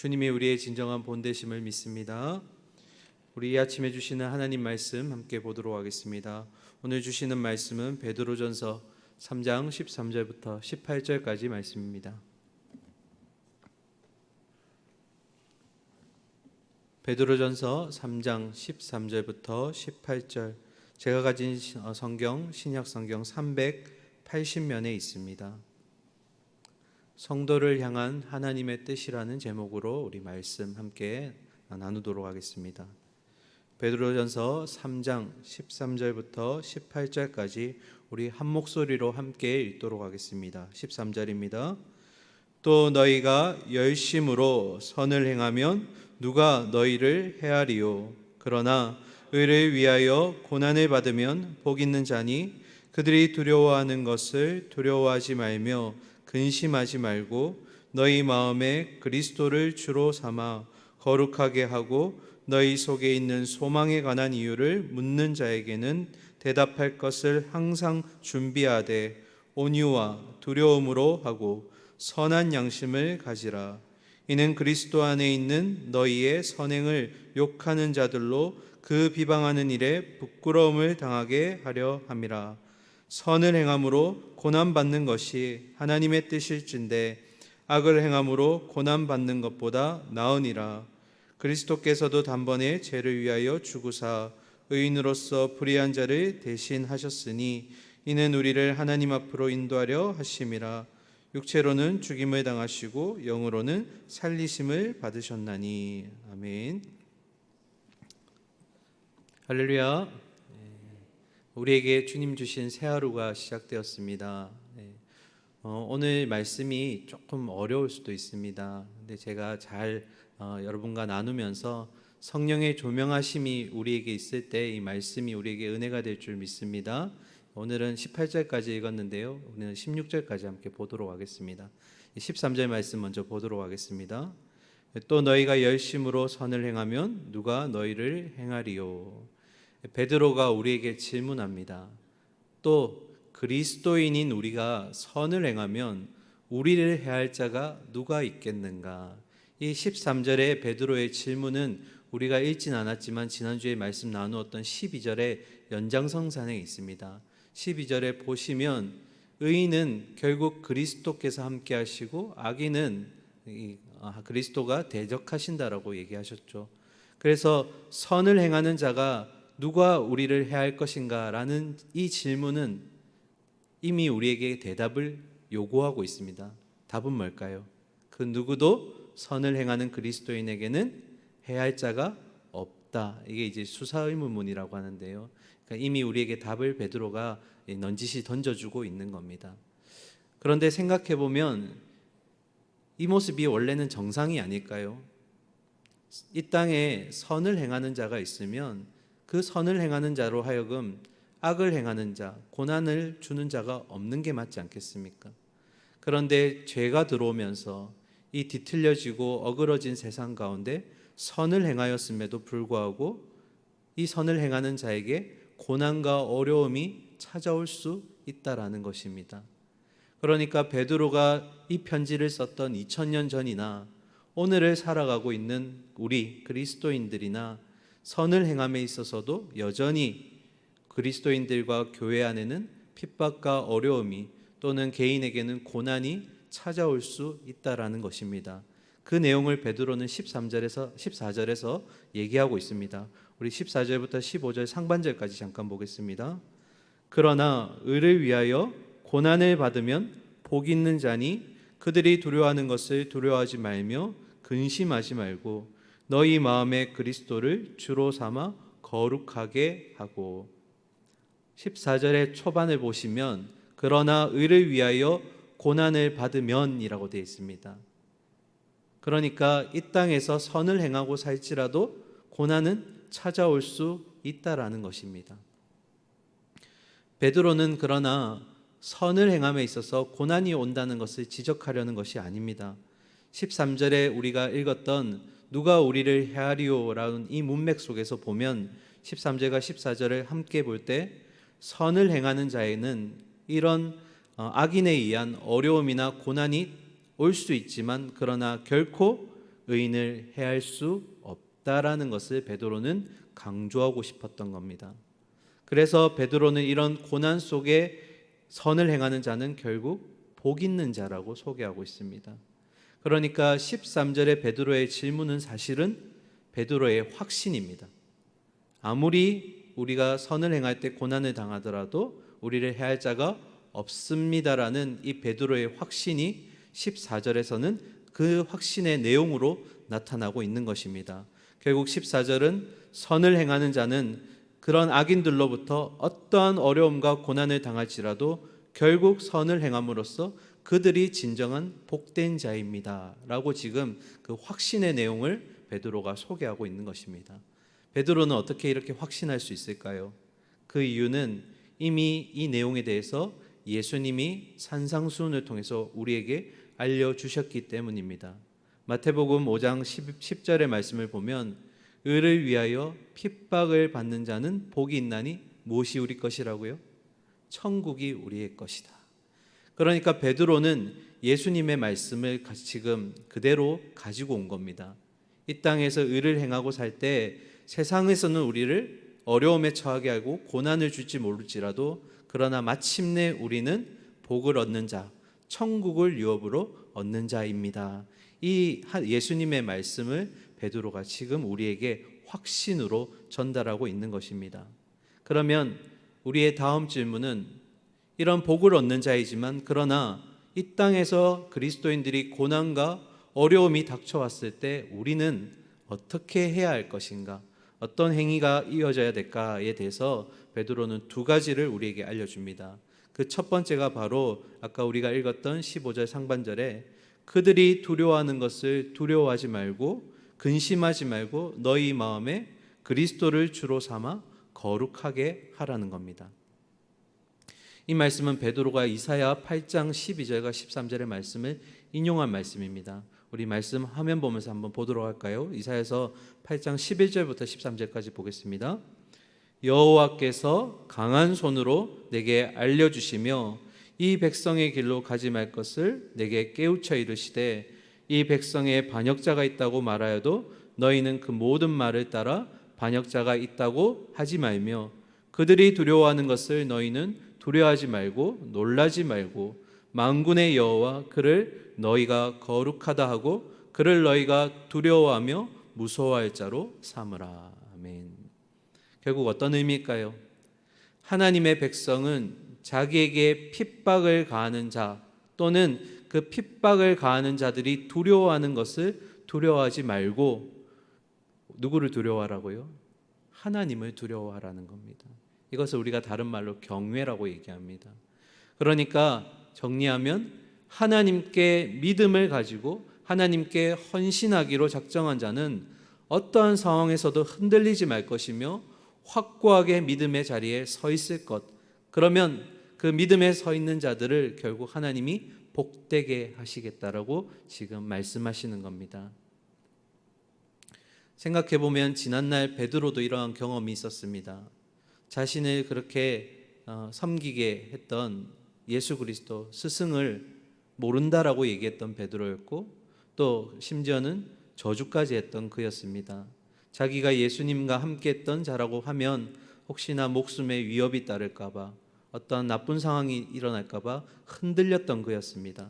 주님이 우리의 진정한 본되심을 믿습니다. 우리 이 아침에 주시는 하나님 말씀 함께 보도록 하겠습니다. 오늘 주시는 말씀은 베드로전서 3장 13절부터 18절까지 말씀입니다. 베드로전서 3장 13절부터 18절, 제가 가진 성경 신약성경 380면에 있습니다. 성도를 향한 하나님의 뜻이라는 제목으로 우리 말씀 함께 나누도록 하겠습니다. 베드로전서 3장 13절부터 18절까지 우리 한 목소리로 함께 읽도록 하겠습니다. 13절입니다. 또 너희가 열심으로 선을 행하면 누가 너희를 해하리요. 그러나 의를 위하여 고난을 받으면 복 있는 자니 그들이 두려워하는 것을 두려워하지 말며 근심하지 말고 너희 마음에 그리스도를 주로 삼아 거룩하게 하고 너희 속에 있는 소망에 관한 이유를 묻는 자에게는 대답할 것을 항상 준비하되 온유와 두려움으로 하고 선한 양심을 가지라. 이는 그리스도 안에 있는 너희의 선행을 욕하는 자들로 그 비방하는 일에 부끄러움을 당하게 하려 함이라. 선을 행함으로 고난받는 것이 하나님의 뜻일진데 악을 행함으로 고난받는 것보다 나으니라. 그리스도께서도 단번에 죄를 위하여 죽으사 의인으로서 불의한 자를 대신하셨으니 이는 우리를 하나님 앞으로 인도하려 하심이라. 육체로는 죽임을 당하시고 영으로는 살리심을 받으셨나니. 아멘. 할렐루야. 우리에게 주님 주신 새 하루가 시작되었습니다. 오늘 말씀이 조금 어려울 수도 있습니다. 근데 제가 잘 여러분과 나누면서 성령의 조명하심이 우리에게 있을 때 이 말씀이 우리에게 은혜가 될 줄 믿습니다. 오늘은 18절까지 읽었는데요. 우리는 16절까지 함께 보도록 하겠습니다. 13절 말씀 먼저 보도록 하겠습니다. 또 너희가 열심으로 선을 행하면 누가 너희를 행하리요. 베드로가 우리에게 질문합니다. 또 그리스도인인 우리가 선을 행하면 우리를 해할 자가 누가 있겠는가? 이 13절의 베드로의 질문은 우리가 읽진 않았지만 지난주에 말씀 나누었던 12절의 연장선상에 있습니다. 12절에 보시면 의인은 결국 그리스도께서 함께 하시고 악인은 그리스도가 대적하신다라고 얘기하셨죠. 그래서 선을 행하는 자가 누가 우리를 해할 것인가 라는 이 질문은 이미 우리에게 대답을 요구하고 있습니다. 답은 뭘까요? 그 누구도 선을 행하는 그리스도인에게는 해할 자가 없다. 이게 이제 수사의문문이라고 하는데요. 그러니까 이미 우리에게 답을 베드로가 넌지시 던져주고 있는 겁니다. 그런데 생각해 보면 이 모습이 원래는 정상이 아닐까요? 이 땅에 선을 행하는 자가 있으면 그 선을 행하는 자로 하여금 악을 행하는 자, 고난을 주는 자가 없는 게 맞지 않겠습니까? 그런데 죄가 들어오면서 이 뒤틀려지고 어그러진 세상 가운데 선을 행하였음에도 불구하고 이 선을 행하는 자에게 고난과 어려움이 찾아올 수 있다라는 것입니다. 그러니까 베드로가 이 편지를 썼던 2000년 전이나 오늘을 살아가고 있는 우리 그리스도인들이나 선을 행함에 있어서도 여전히 그리스도인들과 교회 안에는 핍박과 어려움이 또는 개인에게는 고난이 찾아올 수 있다라는 것입니다. 그 내용을 베드로는 14절에서 얘기하고 있습니다. 우리 14절부터 15절 상반절까지 잠깐 보겠습니다. 그러나 의를 위하여 고난을 받으면 복 있는 자니 그들이 두려워하는 것을 두려워하지 말며 근심하지 말고 너희 마음에 그리스도를 주로 삼아 거룩하게 하고. 14절의 초반을 보시면 그러나 의를 위하여 고난을 받으면 이라고 되어 있습니다. 그러니까 이 땅에서 선을 행하고 살지라도 고난은 찾아올 수 있다라는 것입니다. 베드로는 그러나 선을 행함에 있어서 고난이 온다는 것을 지적하려는 것이 아닙니다. 13절에 우리가 읽었던 누가 우리를 해하리요라는 이 문맥 속에서 보면 13절과 14절을 함께 볼 때 선을 행하는 자에는 이런 악인에 의한 어려움이나 고난이 올 수 있지만 그러나 결코 의인을 해할 수 없다라는 것을 베드로는 강조하고 싶었던 겁니다. 그래서 베드로는 이런 고난 속에 선을 행하는 자는 결국 복 있는 자라고 소개하고 있습니다. 그러니까 13절의 베드로의 질문은 사실은 베드로의 확신입니다. 아무리 우리가 선을 행할 때 고난을 당하더라도 우리를 해할 자가 없습니다라는 이 베드로의 확신이 14절에서는 그 확신의 내용으로 나타나고 있는 것입니다. 결국 14절은 선을 행하는 자는 그런 악인들로부터 어떠한 어려움과 고난을 당할지라도 결국 선을 행함으로써 그들이 진정한 복된 자입니다 라고 지금 그 확신의 내용을 베드로가 소개하고 있는 것입니다. 베드로는 어떻게 이렇게 확신할 수 있을까요? 그 이유는 이미 이 내용에 대해서 예수님이 산상수훈을 통해서 우리에게 알려주셨기 때문입니다. 마태복음 5장 10절의 말씀을 보면 의를 위하여 핍박을 받는 자는 복이 있나니 무엇이 우리 것이라고요? 천국이 우리의 것이다. 그러니까 베드로는 예수님의 말씀을 지금 그대로 가지고 온 겁니다. 이 땅에서 의를 행하고 살 때 세상에서는 우리를 어려움에 처하게 하고 고난을 줄지 모를지라도 그러나 마침내 우리는 복을 얻는 자, 천국을 유업으로 얻는 자입니다. 이 예수님의 말씀을 베드로가 지금 우리에게 확신으로 전달하고 있는 것입니다. 그러면 우리의 다음 질문은 이런 복을 얻는 자이지만 그러나 이 땅에서 그리스도인들이 고난과 어려움이 닥쳐왔을 때 우리는 어떻게 해야 할 것인가? 어떤 행위가 이어져야 될까에 대해서 베드로는 두 가지를 우리에게 알려줍니다. 그 첫 번째가 바로 아까 우리가 읽었던 15절 상반절에 그들이 두려워하는 것을 두려워하지 말고 근심하지 말고 너희 마음에 그리스도를 주로 삼아 거룩하게 하라는 겁니다. 이 말씀은 베드로가 이사야 8장 12절과 13절의 말씀을 인용한 말씀입니다. 우리 말씀 화면 보면서 한번 보도록 할까요? 이사야서 8장 11절부터 13절까지 보겠습니다. 여호와께서 강한 손으로 내게 알려주시며 이 백성의 길로 가지 말 것을 내게 깨우쳐 이르시되 이 백성에 반역자가 있다고 말하여도 너희는 그 모든 말을 따라 반역자가 있다고 하지 말며 그들이 두려워하는 것을 너희는 두려워하지 말고 놀라지 말고 만군의 여호와 그를 너희가 거룩하다 하고 그를 너희가 두려워하며 무서워할 자로 삼으라. 아멘. 결국 어떤 의미일까요? 하나님의 백성은 자기에게 핍박을 가하는 자 또는 그 핍박을 가하는 자들이 두려워하는 것을 두려워하지 말고 누구를 두려워하라고요? 하나님을 두려워하라는 겁니다. 이것을 우리가 다른 말로 경외라고 얘기합니다. 그러니까 정리하면 하나님께 믿음을 가지고 하나님께 헌신하기로 작정한 자는 어떠한 상황에서도 흔들리지 말 것이며 확고하게 믿음의 자리에 서 있을 것. 그러면 그 믿음에 서 있는 자들을 결국 하나님이 복되게 하시겠다라고 지금 말씀하시는 겁니다. 생각해보면 지난날 베드로도 이러한 경험이 있었습니다. 자신을 그렇게 섬기게 했던 예수 그리스도 스승을 모른다라고 얘기했던 베드로였고 또 심지어는 저주까지 했던 그였습니다. 자기가 예수님과 함께 했던 자라고 하면 혹시나 목숨에 위협이 따를까봐 어떤 나쁜 상황이 일어날까봐 흔들렸던 그였습니다.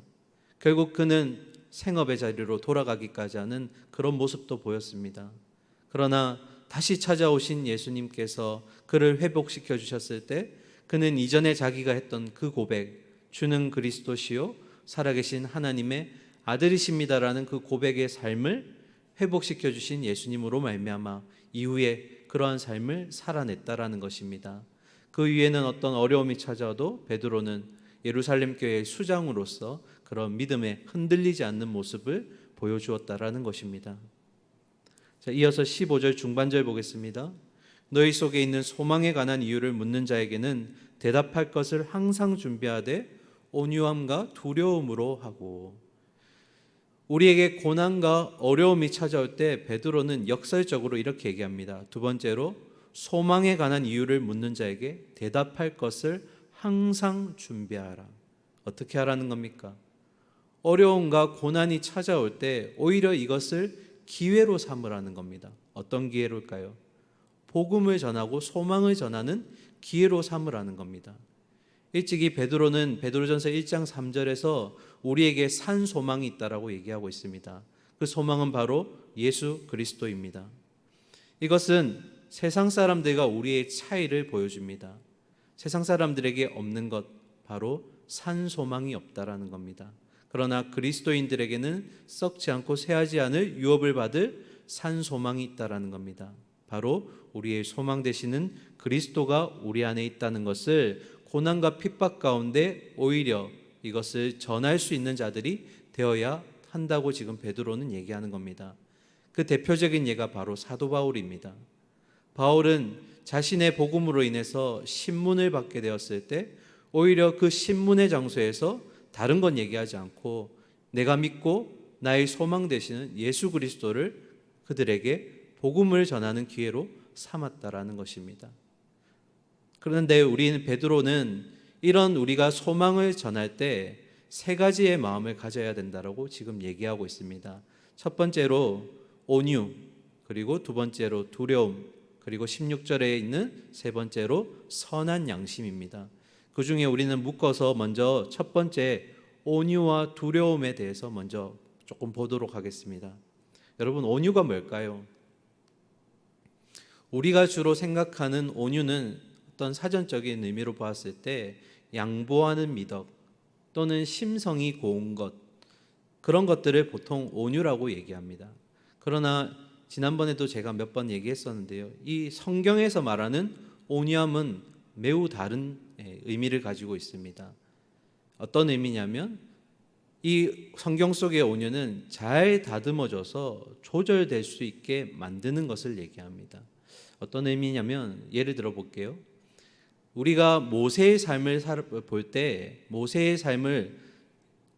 결국 그는 생업의 자리로 돌아가기까지 하는 그런 모습도 보였습니다. 그러나 다시 찾아오신 예수님께서 그를 회복시켜 주셨을 때 그는 이전에 자기가 했던 그 고백, 주는 그리스도시요 살아계신 하나님의 아들이십니다라는 그 고백의 삶을 회복시켜 주신 예수님으로 말미암아 이후에 그러한 삶을 살아냈다라는 것입니다. 그 위에는 어떤 어려움이 찾아와도 베드로는 예루살렘 교회의 수장으로서 그런 믿음에 흔들리지 않는 모습을 보여주었다라는 것입니다. 자, 이어서 15절 중반절 보겠습니다. 너희 속에 있는 소망에 관한 이유를 묻는 자에게는 대답할 것을 항상 준비하되 온유함과 두려움으로 하고. 우리에게 고난과 어려움이 찾아올 때 베드로는 역설적으로 이렇게 얘기합니다. 두 번째로 소망에 관한 이유를 묻는 자에게 대답할 것을 항상 준비하라. 어떻게 하라는 겁니까? 어려움과 고난이 찾아올 때 오히려 이것을 기회로 삼으라는 겁니다. 어떤 기회로일까요? 복음을 전하고 소망을 전하는 기회로 삼으라는 겁니다. 일찍이 베드로는 베드로전서 1장 3절에서 우리에게 산 소망이 있다라고 얘기하고 있습니다. 그 소망은 바로 예수 그리스도입니다. 이것은 세상 사람들과 우리의 차이를 보여줍니다. 세상 사람들에게 없는 것, 바로 산 소망이 없다라는 겁니다. 그러나 그리스도인들에게는 썩지 않고 쇠하지 않을 유업을 받을 산 소망이 있다라는 겁니다. 바로 우리의 소망 되시는 그리스도가 우리 안에 있다는 것을 고난과 핍박 가운데 오히려 이것을 전할 수 있는 자들이 되어야 한다고 지금 베드로는 얘기하는 겁니다. 그 대표적인 예가 바로 사도 바울입니다. 바울은 자신의 복음으로 인해서 신문을 받게 되었을 때 오히려 그 신문의 장소에서 다른 건 얘기하지 않고 내가 믿고 나의 소망 되시는 예수 그리스도를 그들에게 복음을 전하는 기회로 삼았다라는 것입니다. 그런데 우리는 베드로는 이런 우리가 소망을 전할 때 세 가지의 마음을 가져야 된다라고 지금 얘기하고 있습니다. 첫 번째로 온유, 그리고 두 번째로 두려움, 그리고 16절에 있는 세 번째로 선한 양심입니다. 그 중에 우리는 묶어서 먼저 첫 번째 온유와 두려움에 대해서 먼저 조금 보도록 하겠습니다. 여러분, 온유가 뭘까요? 우리가 주로 생각하는 온유는 어떤 사전적인 의미로 보았을 때 양보하는 미덕 또는 심성이 고운 것, 그런 것들을 보통 온유라고 얘기합니다. 그러나 지난번에도 제가 몇 번 얘기했었는데요, 이 성경에서 말하는 온유함은 매우 다른 의미를 가지고 있습니다. 어떤 의미냐면 이 성경 속의 온유는 잘 다듬어져서 조절될 수 있게 만드는 것을 얘기합니다. 어떤 의미냐면 예를 들어 볼게요. 우리가 모세의 삶을 볼 때 모세의 삶을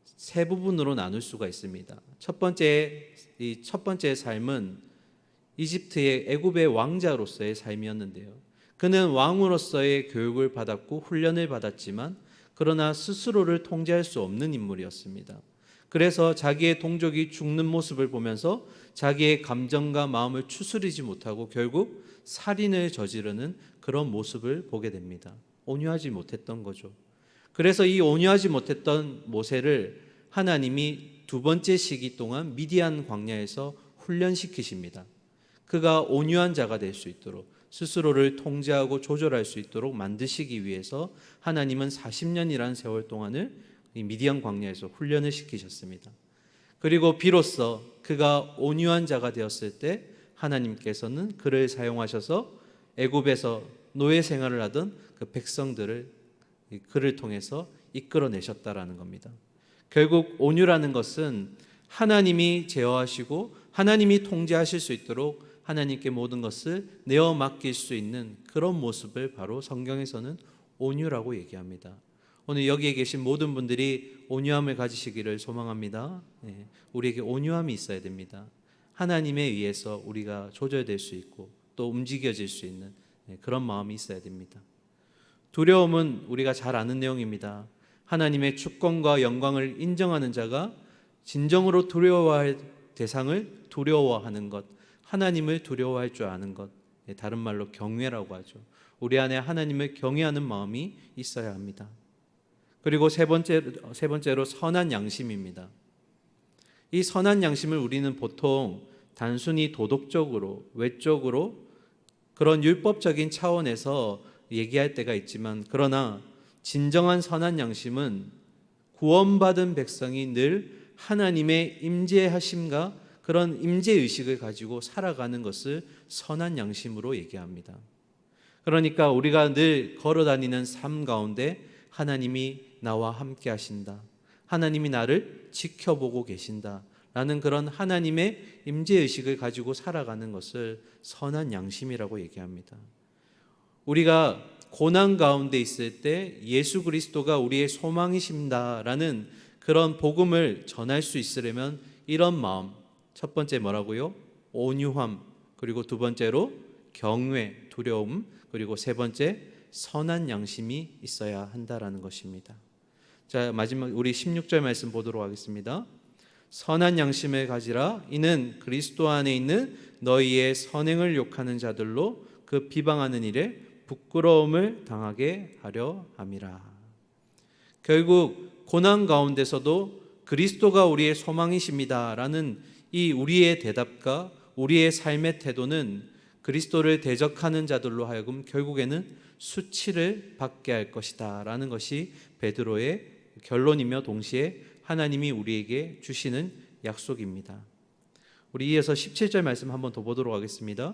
세 부분으로 나눌 수가 있습니다. 첫 번째 삶은 이집트의 애굽의 왕자로서의 삶이었는데요. 그는 왕으로서의 교육을 받았고 훈련을 받았지만 그러나 스스로를 통제할 수 없는 인물이었습니다. 그래서 자기의 동족이 죽는 모습을 보면서 자기의 감정과 마음을 추스리지 못하고 결국 살인을 저지르는 그런 모습을 보게 됩니다. 온유하지 못했던 거죠. 그래서 이 온유하지 못했던 모세를 하나님이 두 번째 시기 동안 미디안 광야에서 훈련시키십니다. 그가 온유한 자가 될 수 있도록 스스로를 통제하고 조절할 수 있도록 만드시기 위해서 하나님은 40년이라는 세월 동안을 이 미디안 광야에서 훈련을 시키셨습니다. 그리고 비로소 그가 온유한 자가 되었을 때 하나님께서는 그를 사용하셔서 애굽에서 노예 생활을 하던 그 백성들을 그를 통해서 이끌어내셨다라는 겁니다. 결국 온유라는 것은 하나님이 제어하시고 하나님이 통제하실 수 있도록 하나님께 모든 것을 내어 맡길 수 있는 그런 모습을 바로 성경에서는 온유라고 얘기합니다. 오늘 여기에 계신 모든 분들이 온유함을 가지시기를 소망합니다. 우리에게 온유함이 있어야 됩니다. 하나님에 의해서 우리가 조절될 수 있고 또 움직여질 수 있는 그런 마음이 있어야 됩니다. 두려움은 우리가 잘 아는 내용입니다. 하나님의 주권과 영광을 인정하는 자가 진정으로 두려워할 대상을 두려워하는 것, 하나님을 두려워할 줄 아는 것, 다른 말로 경외라고 하죠. 우리 안에 하나님을 경외하는 마음이 있어야 합니다. 그리고 세 번째로 선한 양심입니다. 이 선한 양심을 우리는 보통 단순히 도덕적으로, 외적으로 그런 율법적인 차원에서 얘기할 때가 있지만, 그러나 진정한 선한 양심은 구원받은 백성이 늘 하나님의 임재하심과 그런 임재의식을 가지고 살아가는 것을 선한 양심으로 얘기합니다. 그러니까 우리가 늘 걸어다니는 삶 가운데 하나님이 나와 함께 하신다, 하나님이 나를 지켜보고 계신다 라는 그런 하나님의 임재의식을 가지고 살아가는 것을 선한 양심이라고 얘기합니다. 우리가 고난 가운데 있을 때 예수 그리스도가 우리의 소망이십니다라는 그런 복음을 전할 수 있으려면 이런 마음, 첫 번째 뭐라고요? 온유함, 그리고 두 번째로 경외, 두려움, 그리고 세 번째 선한 양심이 있어야 한다라는 것입니다. 자, 마지막 우리 16절 말씀 보도록 하겠습니다. 선한 양심을 가지라. 이는 그리스도 안에 있는 너희의 선행을 욕하는 자들로 그 비방하는 일에 부끄러움을 당하게 하려 함이라. 결국 고난 가운데서도 그리스도가 우리의 소망이십니다라는 이 우리의 대답과 우리의 삶의 태도는 그리스도를 대적하는 자들로 하여금 결국에는 수치를 받게 할 것이다 라는 것이 베드로의 결론이며 동시에 하나님이 우리에게 주시는 약속입니다. 우리 이어서 17절 말씀 한번 더 보도록 하겠습니다.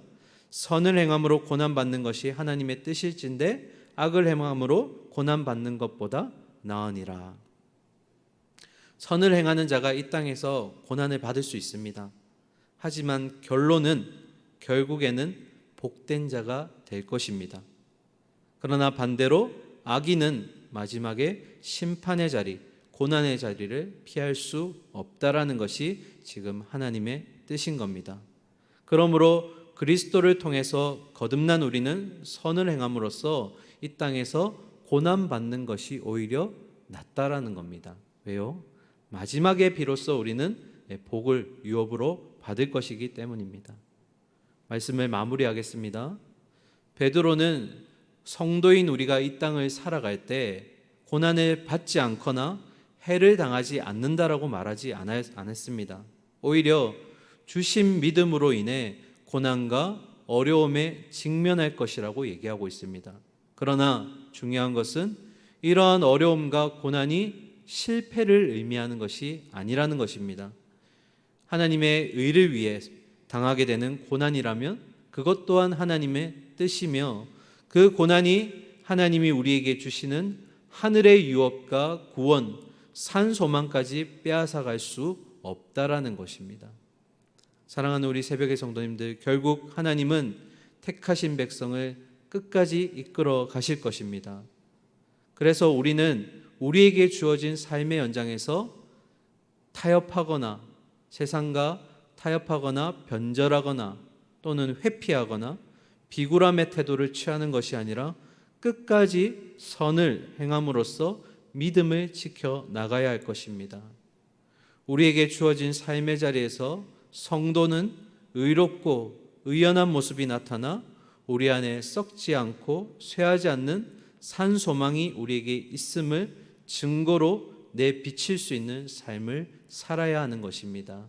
선을 행함으로 고난받는 것이 하나님의 뜻일진데 악을 행함으로 고난받는 것보다 나으니라. 선을 행하는 자가 이 땅에서 고난을 받을 수 있습니다. 하지만 결국에는 복된 자가 될 것입니다. 그러나 반대로 악인은 마지막에 심판의 자리, 고난의 자리를 피할 수 없다라는 것이 지금 하나님의 뜻인 겁니다. 그러므로 그리스도를 통해서 거듭난 우리는 선을 행함으로써 이 땅에서 고난받는 것이 오히려 낫다라는 겁니다. 왜요? 마지막에 비로소 우리는 복을 유업으로 받을 것이기 때문입니다. 말씀을 마무리하겠습니다. 베드로는 성도인 우리가 이 땅을 살아갈 때 고난을 받지 않거나 해를 당하지 않는다라고 말하지 않았습니다. 오히려 주신 믿음으로 인해 고난과 어려움에 직면할 것이라고 얘기하고 있습니다. 그러나 중요한 것은 이러한 어려움과 고난이 실패를 의미하는 것이 아니라는 것입니다. 하나님의 의를 위해 당하게 되는 고난이라면 그것 또한 하나님의 뜻이며 그 고난이 하나님이 우리에게 주시는 하늘의 유업과 구원, 산 소망까지 빼앗아갈 수 없다라는 것입니다. 사랑하는 우리 새벽의 성도님들, 결국 하나님은 택하신 백성을 끝까지 이끌어 가실 것입니다. 그래서 우리는 우리에게 주어진 삶의 연장에서 타협하거나 세상과 타협하거나 변절하거나 또는 회피하거나 비굴함의 태도를 취하는 것이 아니라 끝까지 선을 행함으로써 믿음을 지켜 나가야 할 것입니다. 우리에게 주어진 삶의 자리에서 성도는 의롭고 의연한 모습이 나타나 우리 안에 썩지 않고 쇠하지 않는 산 소망이 우리에게 있음을 증거로 내비칠 수 있는 삶을 살아야 하는 것입니다.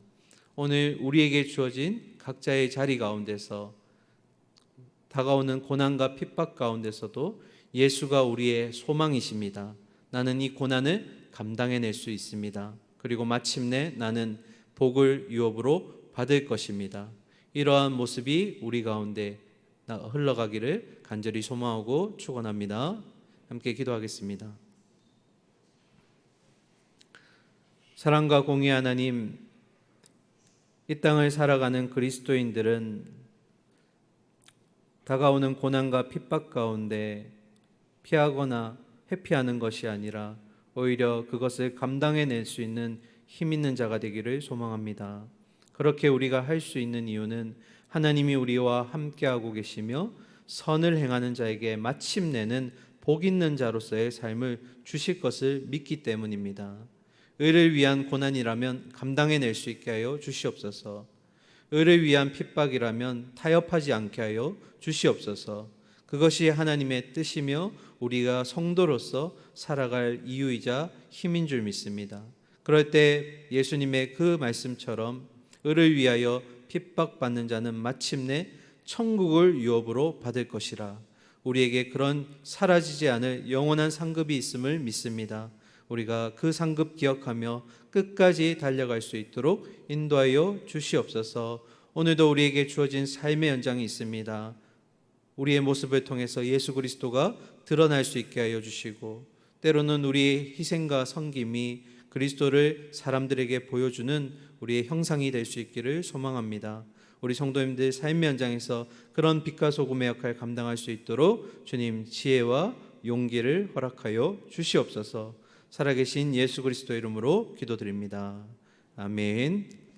오늘 우리에게 주어진 각자의 자리 가운데서 다가오는 고난과 핍박 가운데서도 예수가 우리의 소망이십니다. 나는 이 고난을 감당해낼 수 있습니다. 그리고 마침내 나는 복을 유업으로 받을 것입니다. 이러한 모습이 우리 가운데 흘러가기를 간절히 소망하고 축원합니다. 함께 기도하겠습니다. 사랑과 공의 하나님, 이 땅을 살아가는 그리스도인들은 다가오는 고난과 핍박 가운데 피하거나 회피하는 것이 아니라 오히려 그것을 감당해낼 수 있는 힘 있는 자가 되기를 소망합니다. 그렇게 우리가 할 수 있는 이유는 하나님이 우리와 함께하고 계시며 선을 행하는 자에게 마침내는 복 있는 자로서의 삶을 주실 것을 믿기 때문입니다. 의를 위한 고난이라면 감당해낼 수 있게 하여 주시옵소서. 의를 위한 핍박이라면 타협하지 않게 하여 주시옵소서. 그것이 하나님의 뜻이며 우리가 성도로서 살아갈 이유이자 힘인 줄 믿습니다. 그럴 때 예수님의 그 말씀처럼 의를 위하여 핍박받는 자는 마침내 천국을 유업으로 받을 것이라. 우리에게 그런 사라지지 않을 영원한 상급이 있음을 믿습니다. 우리가 그 상급 기억하며 끝까지 달려갈 수 있도록 인도하여 주시옵소서. 오늘도 우리에게 주어진 삶의 연장이 있습니다. 우리의 모습을 통해서 예수 그리스도가 드러날 수 있게 하여 주시고, 때로는 우리의 희생과 섬김이 그리스도를 사람들에게 보여주는 우리의 형상이 될 수 있기를 소망합니다. 우리 성도님들 삶의 현장에서 그런 빛과 소금의 역할을 감당할 수 있도록 주님 지혜와 용기를 허락하여 주시옵소서. 살아계신 예수 그리스도 이름으로 기도드립니다. 아멘.